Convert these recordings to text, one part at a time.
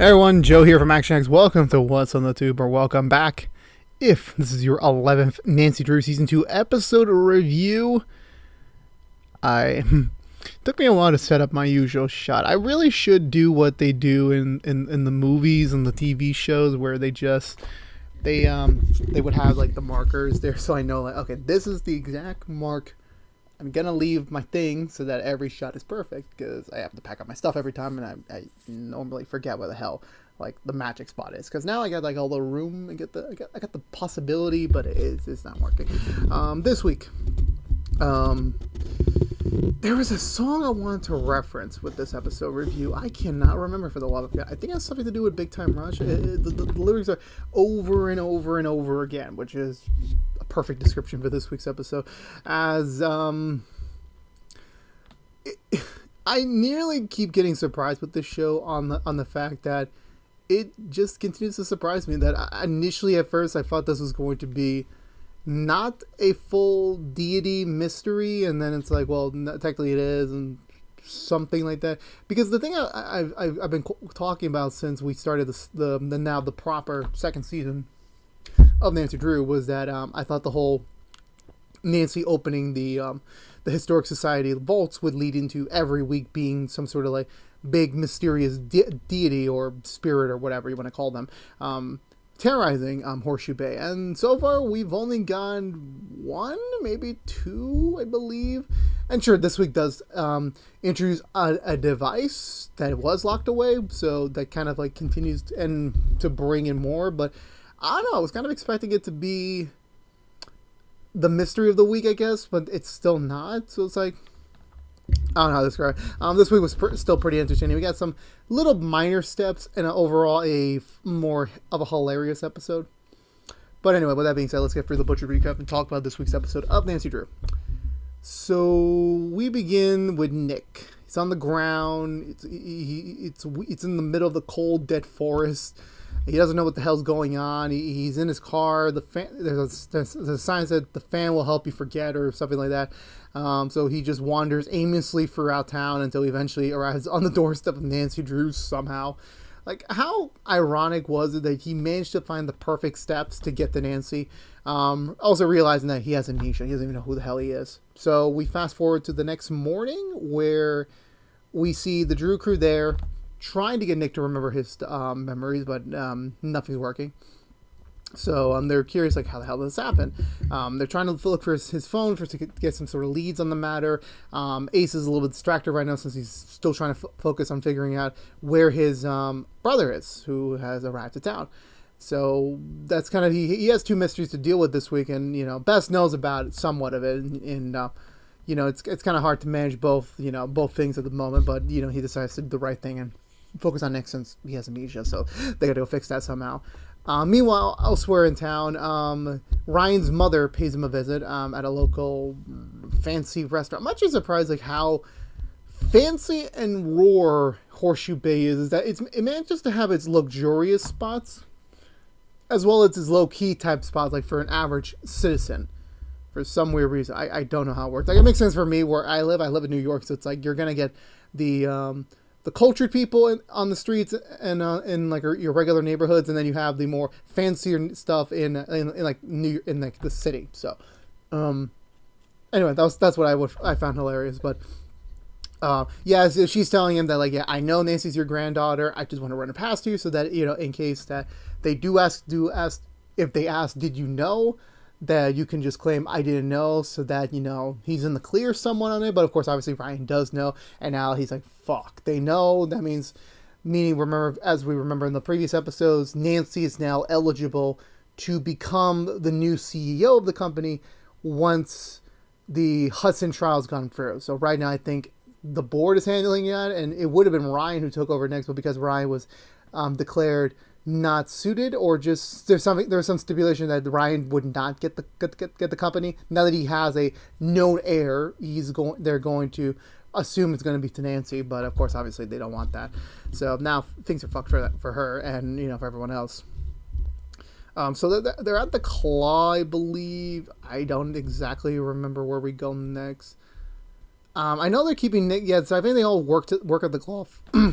Hey everyone, Joe here from ActionX. Welcome to What's on the Tube, or welcome back. If this is your 11th Nancy Drew Season 2 episode review, I took me a while to set up my usual shot. I really should do what they do in the movies and the TV shows where they would have like the markers there, so I know like, okay, this is the exact mark I'm gonna leave my thing so that every shot is perfect, because I have to pack up my stuff every time, and I normally forget where the hell like the magic spot is. Because now I got like all the room, I got the possibility, but it's not working. This week, there was a song I wanted to reference with this episode review. I cannot remember for the love of God. I think it has something to do with Big Time Rush. The lyrics are over and over and over again, which is a perfect description for this week's episode. As I nearly keep getting surprised with this show on the fact that it just continues to surprise me. That initially at first I thought this was going to be not a full deity mystery, and then it's like, well, technically it is, and something like that. Because the thing I've been talking about since we started the proper second season of Nancy Drew was that I thought the whole Nancy opening the Historic Society vaults would lead into every week being some sort of like big mysterious deity or spirit or whatever you want to call them, terrorizing Horseshoe Bay. And so far we've only gone one, maybe two, I believe. And sure, this week does introduce a device that was locked away, so that kind of like continues to bring in more. But I don't know, I was kind of expecting it to be the mystery of the week, I guess, but it's still not. So it's like, I don't know how to describe it. This week was still pretty entertaining. We got some little minor steps and overall a more of a hilarious episode. But anyway, with that being said, let's get through the Butcher recap and talk about this week's episode of Nancy Drew. So we begin with Nick. He's on the ground. It's in the middle of the cold, dead forest. He doesn't know what the hell's going on. He's in his car. There's a sign that said the fan will help you forget or something like that. So he just wanders aimlessly throughout town until he eventually arrives on the doorstep of Nancy Drew somehow. Like, how ironic was it that he managed to find the perfect steps to get to Nancy? Also realizing that he has amnesia. He doesn't even know who the hell he is. So we fast forward to the next morning where we see the Drew crew there, trying to get Nick to remember his memories, but nothing's working. So they're curious, like, how the hell did this happen? They're trying to look for his phone to get some sort of leads on the matter. Ace is a little bit distracted right now since he's still trying to focus on figuring out where his brother is, who has arrived at town. So that's kind of, he has two mysteries to deal with this week, and, you know, Bess knows about somewhat of it, and you know, it's kind of hard to manage both things at the moment, but, you know, he decides to do the right thing and focus on Nick since he has amnesia, so they gotta go fix that somehow. Meanwhile, elsewhere in town, Ryan's mother pays him a visit at a local fancy restaurant. I'm actually surprised like how fancy and raw Horseshoe Bay is that it manages to have its luxurious spots as well as its low-key type spots, like for an average citizen. For some weird reason, I don't know how it works. Like, it makes sense for me where I live in New York, so it's like you're gonna get the cultured people on the streets and in like your regular neighborhoods, and then you have the more fancier stuff in like the city. So, anyway, that's what I found hilarious. But yeah, so she's telling him that, like, yeah, I know Nancy's your granddaughter. I just want to run it past you so that, you know, in case that they do ask if they ask, did you know? That you can just claim I didn't know, so that, you know, he's in the clear somewhat on it. But of course, obviously Ryan does know, and now he's like, fuck, they know. That meaning remember, as we remember in the previous episodes, Nancy is now eligible to become the new CEO of the company once the Hudson trial's gone through. So right now I think the board is handling that, and it would have been Ryan who took over next, but because Ryan was declared not suited, or just there's some stipulation that Ryan would not get the company. Now that he has a known heir, they're going to assume it's going to be to Nancy, but of course obviously they don't want that. So now things are fucked for her, and, you know, for everyone else. So they're at the Claw, I believe. I don't exactly remember where we go next. I know they're keeping Nick. Yeah, so I think they all work at the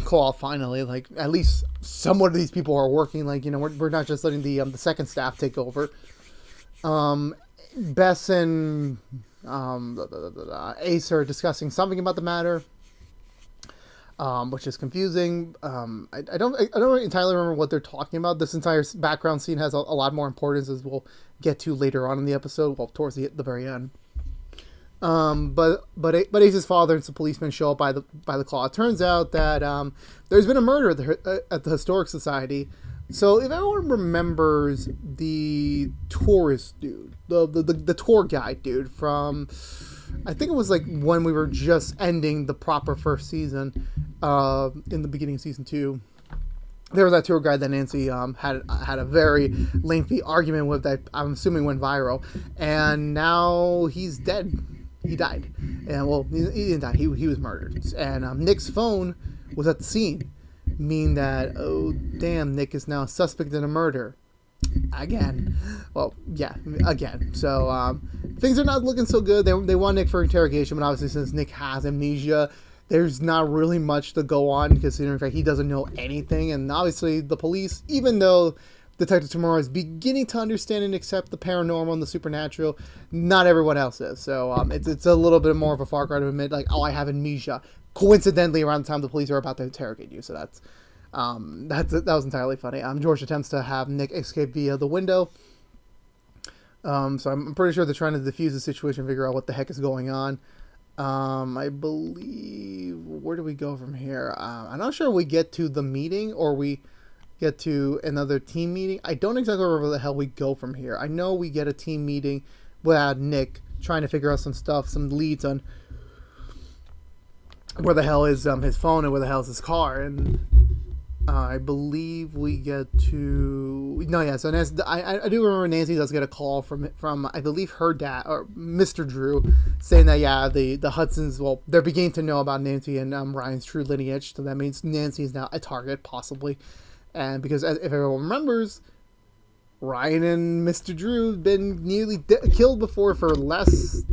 claw finally. Like at least some of these people are working. Like we're not just letting the second staff take over. Bess and Ace are discussing something about the matter, which is confusing. I don't entirely remember what they're talking about. This entire background scene has a lot more importance, as we'll get to later on in the episode. Well, towards the very end. But Ace's father and some policemen show up by the claw. It turns out that there's been a murder at the Historic Society. So if everyone remembers the tourist dude, the tour guide dude from, I think it was like when we were just ending the proper first season, in the beginning of season 2. There was that tour guide that Nancy had a very lengthy argument with that I'm assuming went viral, and now he's dead. He died, and well, he didn't die. He was murdered, and Nick's phone was at the scene, meaning that oh damn, Nick is now a suspect in a murder again. Well, yeah, again. So things are not looking so good. They want Nick for interrogation, but obviously since Nick has amnesia, there's not really much to go on, considering the fact he doesn't know anything, and obviously the police, even though Detective Tomorrow is beginning to understand and accept the paranormal and the supernatural, not everyone else is. So it's a little bit more of a far cry to admit, like, oh, I have amnesia. Coincidentally, around the time the police are about to interrogate you. So that was entirely funny. George attempts to have Nick escape via the window. So I'm pretty sure they're trying to defuse the situation, figure out what the heck is going on. I believe, where do we go from here? I'm not sure we get to the meeting or we get to another team meeting. I don't exactly remember where the hell we go from here. I know we get a team meeting with Nick trying to figure out some stuff, some leads on where the hell is his phone and where the hell is his car. And I believe we get to... No, yeah, so Nancy, I do remember Nancy does get a call from I believe her dad, or Mr. Drew, saying that, yeah, the Hudsons, well, they're beginning to know about Nancy and Ryan's true lineage, so that means Nancy is now a target, possibly. And because, if everyone remembers, Ryan and Mr. Drew have been nearly killed before for less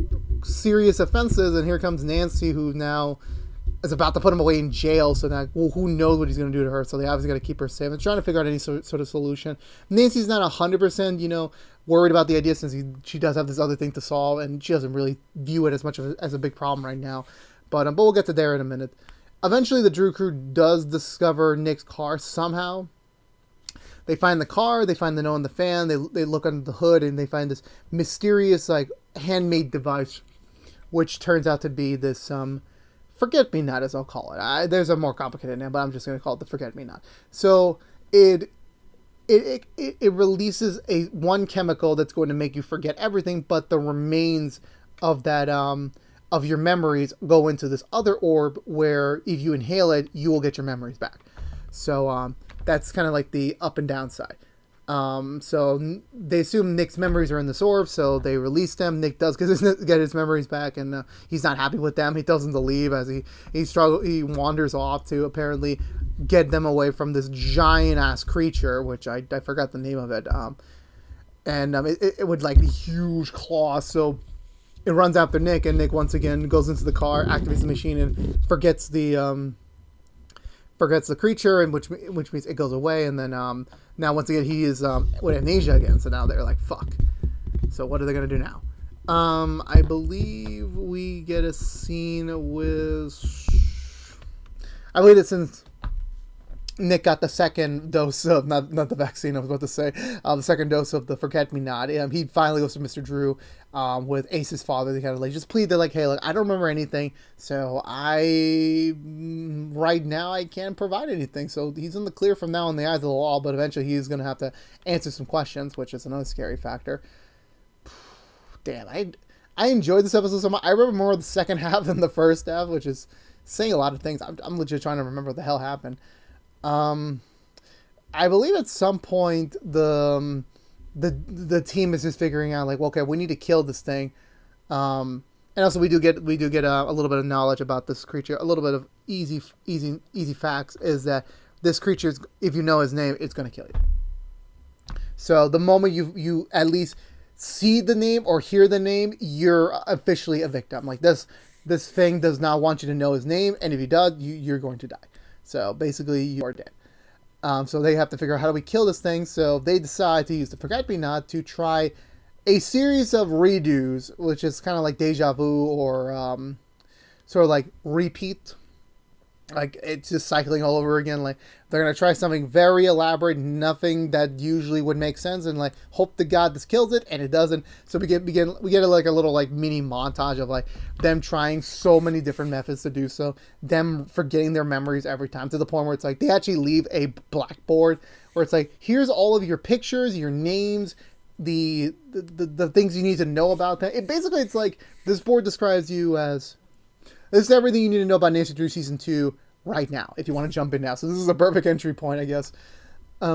serious offenses, and here comes Nancy, who now is about to put him away in jail, so now, well, who knows what he's going to do to her, so they obviously got to keep her safe. And trying to figure out any sort of solution. Nancy's not 100%, worried about the idea, since she does have this other thing to solve, and she doesn't really view it as much as a big problem right now. But we'll get to there in a minute. Eventually, the Drew crew does discover Nick's car somehow. They find the car, they find the note on the fan, they look under the hood, and they find this mysterious, like, handmade device, which turns out to be this, forget-me-not, as I'll call it. There's a more complicated name, but I'm just going to call it the forget-me-not. So, it releases one chemical that's going to make you forget everything, but the remains of that, of your memories go into this other orb where if you inhale it, you will get your memories back. So that's kind of like the up and down side. So they assume Nick's memories are in this orb, so they release them. Nick does get his memories back, and he's not happy with them. He tells them to leave as he wanders off to apparently get them away from this giant ass creature, which I forgot the name of it. It would like be huge claws, so it runs after Nick, and Nick once again goes into the car, activates the machine, and forgets the creature, and which means it goes away. And then now once again he is with amnesia again. So now they're like, fuck. So what are they gonna do now? I believe we get a scene with. I believe that since Nick got the second dose of, not the vaccine, I was about to say, the second dose of the Forget-Me-Not, he finally goes to Mr. Drew with Ace's father. They kind of like just plead. They're like, hey, look, I don't remember anything, so right now I can't provide anything. So he's in the clear from now in the eyes of the law, but eventually he's going to have to answer some questions, which is another scary factor. Damn, I enjoyed this episode so much. I remember more of the second half than the first half, which is saying a lot of things. I'm legit trying to remember what the hell happened. I believe at some point the team is just figuring out like, well, okay, we need to kill this thing. And also we do get a little bit of knowledge about this creature. A little bit of easy facts is that this creature, if you know his name, it's going to kill you. So the moment you at least see the name or hear the name, you're officially a victim. Like this this thing does not want you to know his name, and if he does, you're going to die. So basically, you are dead. So they have to figure out how do we kill this thing. So they decide to use the Forget Me Not to try a series of redos, which is kind of like deja vu or sort of like repeat. Like, it's just cycling all over again. Like, they're going to try something very elaborate, nothing that usually would make sense, and, like, hope to God this kills it, and it doesn't. So we get like, a little, like, mini montage of, like, them trying so many different methods to do so, them forgetting their memories every time, to the point where it's, like, they actually leave a blackboard where it's, like, here's all of your pictures, your names, the things you need to know about them. Basically, it's, like, this board describes you as... This is everything you need to know about Nancy Drew Season 2 right now, if you want to jump in now. So this is a perfect entry point, I guess.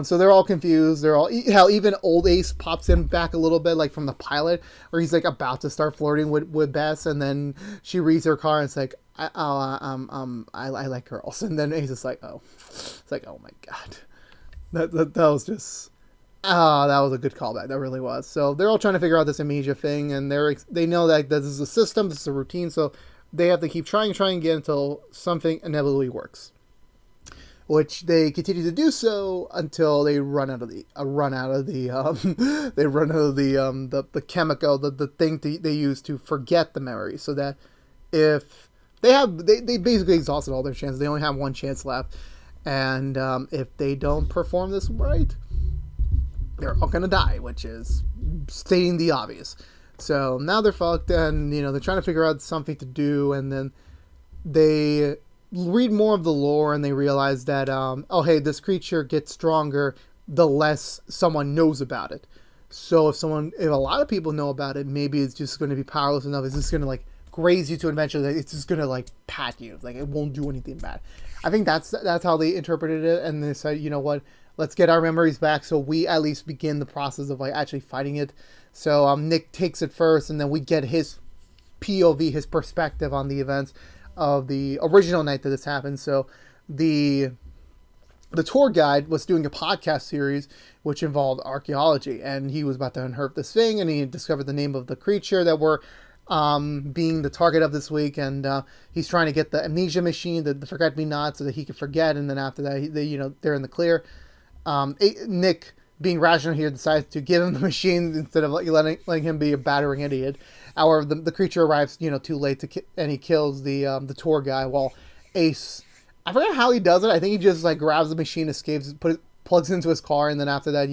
So they're all confused. They're all... Hell, even Old Ace pops in back a little bit, like from the pilot, where he's like about to start flirting with Bess, and then she reads her card, and it's like, I like girls. And then Ace is like, oh. It's like, oh my God. That was just... that was a good callback. That really was. So they're all trying to figure out this amnesia thing, and they know that this is a system, this is a routine, so... They have to keep trying again until something inevitably works, which they continue to do so until they run out of the chemical, the thing they use to forget the memory. So that if they basically exhausted all their chances, they only have one chance left, and if they don't perform this right, they're all gonna die, which is stating the obvious. So now they're fucked, and, they're trying to figure out something to do, and then they read more of the lore, and they realize that, hey, this creature gets stronger the less someone knows about it. So if a lot of people know about it, maybe it's just going to be powerless enough. It's just going to, like, graze you to an adventure that it's just going to, like, pat you. Like, it won't do anything bad. I think that's how they interpreted it, and they said, you know what, let's get our memories back so we at least begin the process of, like, actually fighting it. So Nick takes it first, and then we get his POV, his perspective on the events of the original night that this happened. So the tour guide was doing a podcast series which involved archaeology, and he was about to unearth this thing, and he discovered the name of the creature that we're being the target of this week, and he's trying to get the amnesia machine, the Forget Me Not, so that he can forget, and then after that, they're in the clear. Nick, being rational here, decides to give him the machine instead of letting him be a battering idiot. However, the creature arrives, too late and he kills the tour guy. While Ace, I forget how he does it. I think he just like grabs the machine, escapes, plugs it into his car, and then after that,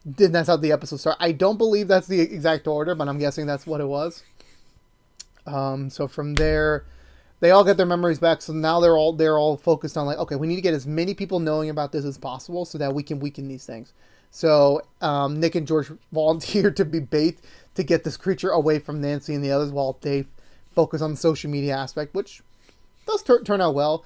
that's how the episode starts. I don't believe that's the exact order, but I'm guessing that's what it was. So from there, they all get their memories back, so now they're all focused on, like, okay, we need to get as many people knowing about this as possible so that we can weaken these things. So Nick and George volunteered to be bait to get this creature away from Nancy and the others while they focus on the social media aspect, which does turn out well.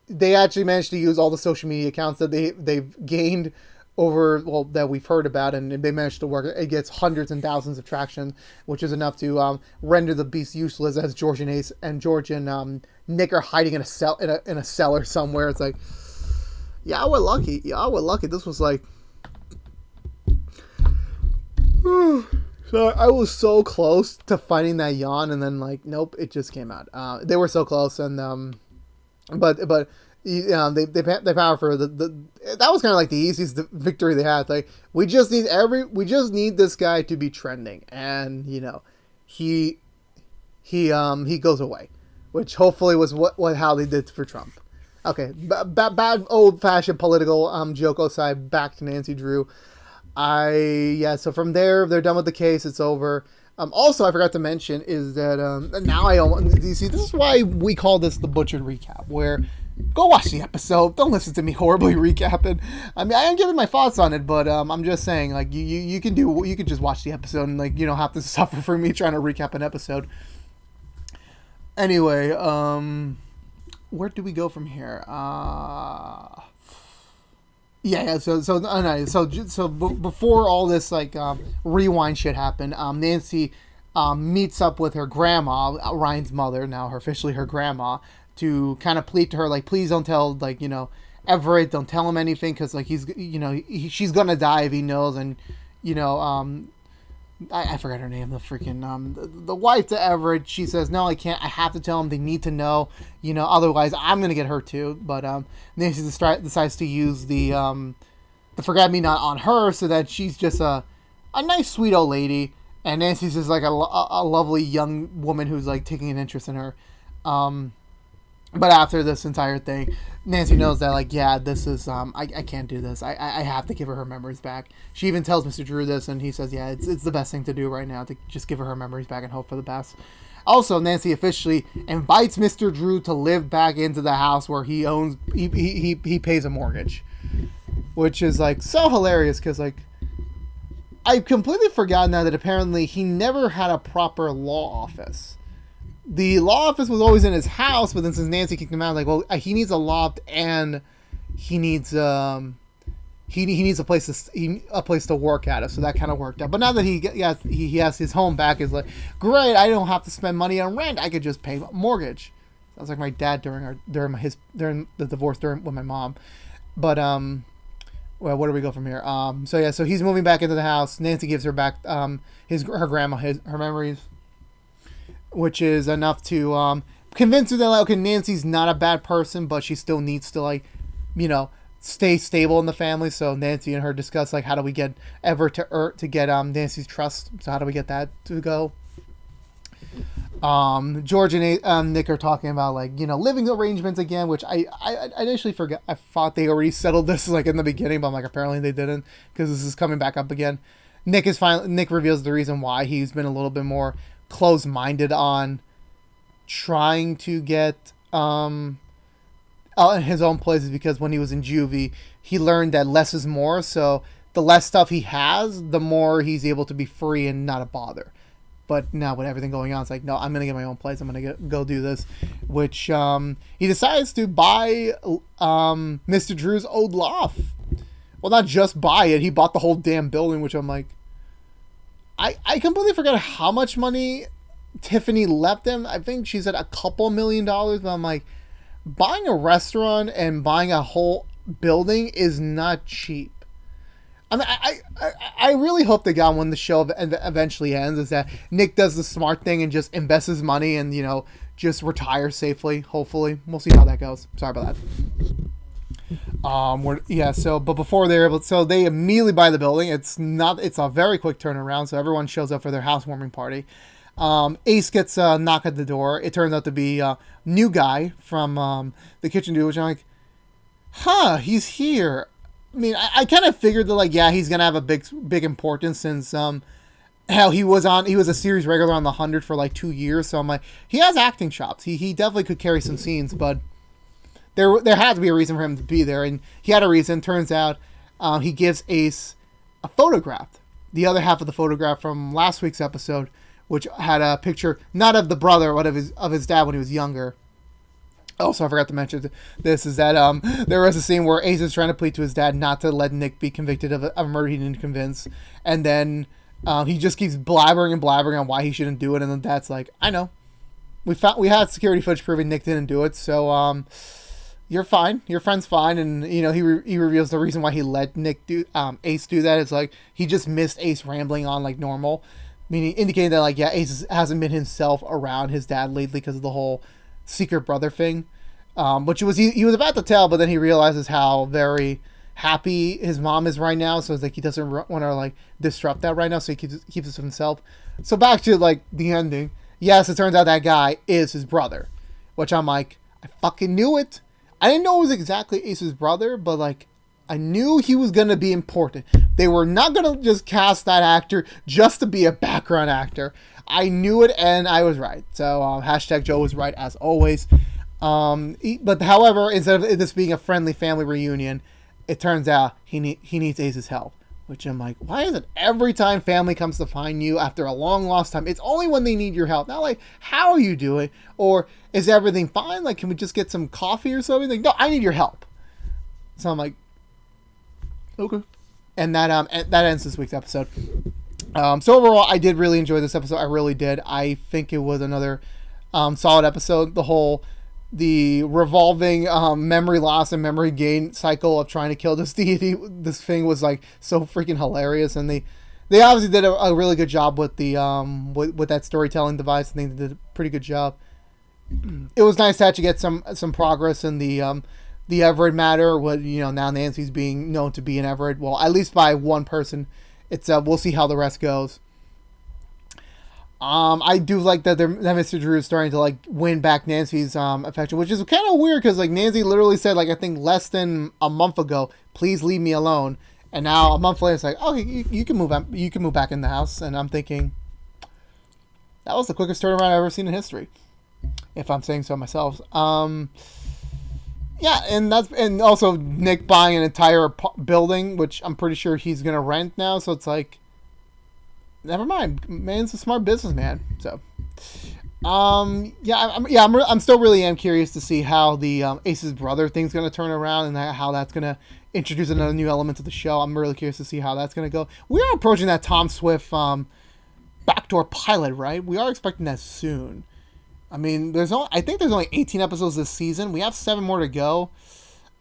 They actually managed to use all the social media accounts that they've gained that we've heard about, and they managed to work. It gets hundreds and thousands of traction, which is enough to render the beast useless, as George and Nick are hiding in a cellar somewhere. It's like, yeah, we're lucky. This was like, so I was so close to finding that yawn, and then, like, nope, it just came out. They were so close, and but they power for that was kind of like the easiest victory they had. Like, we just need this guy to be trending, and he goes away, which hopefully was how they did for Trump. Okay, bad old fashioned political joke aside, back to Nancy Drew. So from there, they're done with the case. It's over. Also, I forgot to mention is that now you see, this is why we call this the butchered recap, where go watch the episode. Don't listen to me horribly recapping. I mean, I am giving my thoughts on it, but I'm just saying, like, you can just watch the episode and, like, you don't have to suffer for me trying to recap an episode. Anyway, where do we go from here? So before all this, like, rewind shit happened, Nancy meets up with her grandma, Ryan's mother, now officially her grandma, to kind of plead to her, like, please don't tell, like, Everett, don't tell him anything, because, like, he's, she's gonna die if he knows, and, I forgot her name. The freaking the wife to Everett. She says, "No, I can't. I have to tell them. They need to know. Otherwise I'm gonna get hurt too." But Nancy decides to use the forget me not on her, so that she's just a nice sweet old lady, and Nancy's just like a lovely young woman who's like taking an interest in her. But after this entire thing, Nancy knows that, like, yeah, this is, I can't do this. I have to give her memories back. She even tells Mr. Drew this, and he says, yeah, it's the best thing to do right now, to just give her memories back and hope for the best. Also, Nancy officially invites Mr. Drew to live back into the house where he owns, he pays a mortgage. Which is, like, so hilarious, because, like, I've completely forgotten now that apparently he never had a proper law office. The law office was always in his house, but then since Nancy kicked him out, like, well, he needs a loft and he needs he needs a place to work at it, so that kind of worked out. But now that he has his home back, is like, great, I don't have to spend money on rent. I could just pay mortgage. Sounds like my dad during the divorce with my mom. But well, where do we go from here? So he's moving back into the house. Nancy gives her back her grandma her memories, which is enough to convince her that, like, okay, Nancy's not a bad person, but she still needs to, like, stay stable in the family. So Nancy and her discuss, like, how do we get Everett to get Nancy's trust. So how do we get that to go? George and Nick are talking about, like, living arrangements again, which I initially forgot. I thought they already settled this, like, in the beginning, but I'm like, apparently they didn't, because this is coming back up again. Nick reveals the reason why he's been a little bit more close-minded on trying to get out in his own place, is because when he was in juvie, he learned that less is more. So the less stuff he has, the more he's able to be free and not a bother. But now with everything going on, it's like, no, I'm going to get my own place. I'm going to go do this. Which he decides to buy Mr. Drew's old loft. Well, not just buy it. He bought the whole damn building, which I'm like, I completely forgot how much money Tiffany left him. I think she said a couple $1 million. But I'm like, buying a restaurant and buying a whole building is not cheap. I mean, I really hope to God when the show eventually ends is that Nick does the smart thing and just invests his money and, just retires safely, hopefully. We'll see how that goes. Sorry about that. But before they're able, so they immediately buy the building. It's a very quick turnaround, so everyone shows up for their housewarming party. Ace gets a knock at the door. It turns out to be a new guy from the kitchen dude, which I'm like, he's here. I mean, I kind of figured that, like, yeah, he's gonna have a big importance since hell, he was a series regular on The 100 for like 2 years. So I'm like, he has acting chops. He definitely could carry some scenes, but there had to be a reason for him to be there, and he had a reason. Turns out, he gives Ace a photograph, the other half of the photograph from last week's episode, which had a picture not of the brother, but of his dad when he was younger. Also, I forgot to mention this, is that there was a scene where Ace is trying to plead to his dad not to let Nick be convicted of a murder he didn't convince. And then he just keeps blabbering on why he shouldn't do it. And then Dad's like, I know. We had security footage proving Nick didn't do it. So you're fine. Your friend's fine. And, he reveals the reason why he let Ace do that. It's like he just missed Ace rambling on like normal. Meaning indicating that, like, yeah, Ace hasn't been himself around his dad lately because of the whole secret brother thing, which he was about to tell, but then he realizes how very happy his mom is right now, so it's like he doesn't want to, like, disrupt that right now, so he keeps it to himself. So back to, like, the ending. Yes, it turns out that guy is his brother, which I'm like, I fucking knew it. I didn't know it was exactly Ace's brother, but, like, I knew he was going to be important. They were not going to just cast that actor just to be a background actor. I knew it, and I was right. So, hashtag Joe was right, as always. But however, instead of this being a friendly family reunion, it turns out he needs Ace's help. Which I'm like, why is it every time family comes to find you after a long lost time, it's only when they need your help? Not like, how are you doing? Or, is everything fine? Like, can we just get some coffee or something? Like, no, I need your help. So I'm like, okay. And that ends this week's episode. So overall, I did really enjoy this episode. I really did. I think it was another solid episode. The revolving memory loss and memory gain cycle of trying to kill this deity, this thing was like so freaking hilarious. And they obviously did a really good job with the with that storytelling device. I think they did a pretty good job. It was nice to actually get some progress in the Everett matter. What now Nancy's being known to be in Everett. Well, at least by one person. It's we'll see how the rest goes. I do like that Mr. Drew is starting to like win back Nancy's affection, which is kind of weird because like Nancy literally said like I think less than a month ago, please leave me alone, and now a month later it's like, oh, you can move back in the house, and I'm thinking that was the quickest turnaround I've ever seen in history, if I'm saying so myself. Yeah, and also Nick buying an entire building, which I'm pretty sure he's gonna rent now, so it's like, never mind. Man's a smart businessman. So, I'm still really am curious to see how the Ace's brother thing's gonna turn around and how that's gonna introduce another new element to the show. I'm really curious to see how that's gonna go. We are approaching that Tom Swift backdoor pilot, right? We are expecting that soon. I mean, I think there's only 18 episodes this season. We have 7 more to go.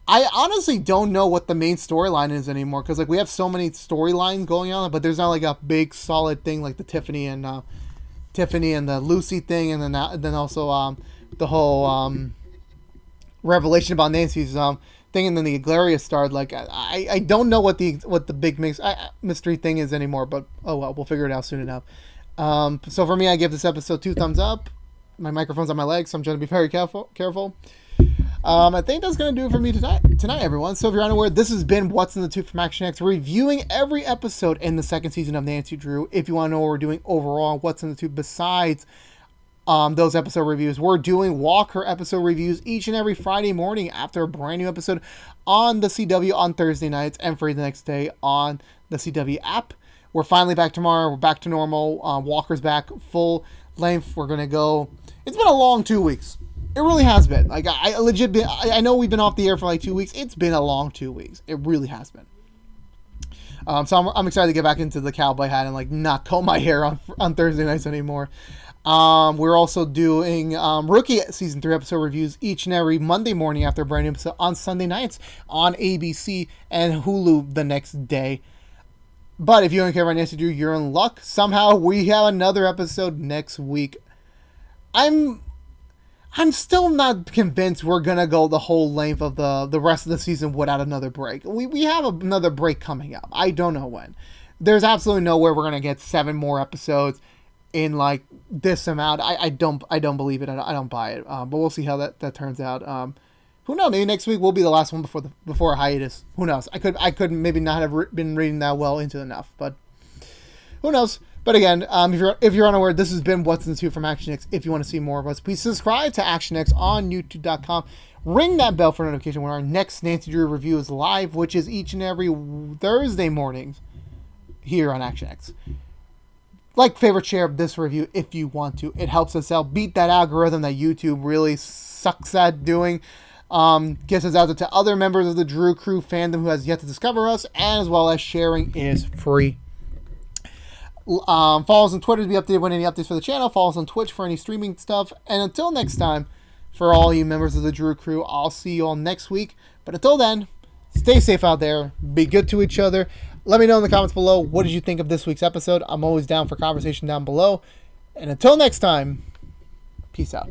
I honestly don't know what the main storyline is anymore because like we have so many storylines going on, but there's not like a big solid thing like the Tiffany and the Lucy thing, and then also the whole revelation about Nancy's thing, and then the Iglaria starred. Like I don't know what the big mystery thing is anymore, but oh well, we'll figure it out soon enough. So for me, I give this episode 2 thumbs up. My microphone's on my legs, so I'm trying to be very careful. I think that's going to do it for me tonight, everyone. So if you're unaware, this has been What's in the Tube from ActionX, reviewing every episode in the 2nd season of Nancy Drew. If you want to know what we're doing overall, What's in the Tube besides those episode reviews, we're doing Walker episode reviews each and every Friday morning after a brand new episode on the CW on Thursday nights and free the next day on the CW app. We're finally back tomorrow. We're back to normal. Walker's back full length. We're going to go... It's been a long 2 weeks. It really has been. Like, I know we've been off the air for like 2 weeks. It's been a long 2 weeks. It really has been. So I'm excited to get back into the cowboy hat and like not comb my hair on Thursday nights anymore. We're also doing Rookie Season 3 episode reviews each and every Monday morning after a brand new episode on Sunday nights on ABC and Hulu the next day. But if you don't care about Nancy Drew, you're in luck. Somehow we have another episode next week. I'm still not convinced we're going to go the whole length of the rest of the season without another break. We have another break coming up. I don't know when. There's absolutely no way we're going to get 7 more episodes in like this amount. I don't believe it. I don't buy it. But we'll see how that turns out. Who knows? Maybe next week will be the last one before a hiatus. Who knows? I could maybe not have been reading that well into enough, but who knows? But again, if you're unaware, this has been What's in the Tube from ActionX. If you want to see more of us, please subscribe to ActionX on YouTube.com. Ring that bell for notification when our next Nancy Drew review is live, which is each and every Thursday mornings here on ActionX. Like, favorite, share of this review if you want to. It helps us out. Beat that algorithm that YouTube really sucks at doing. Gets us out to other members of the Drew Crew fandom who has yet to discover us, and as well as sharing is free. Follow us on Twitter to be updated when any updates for the channel. Follow us on Twitch for any streaming stuff. And until next time, for all you members of the Drew Crew, I'll see you all next week. But until then, stay safe out there. Be good to each other. Let me know in the comments below, what did you think of this week's episode? I'm always down for conversation down below. And until next time, peace out.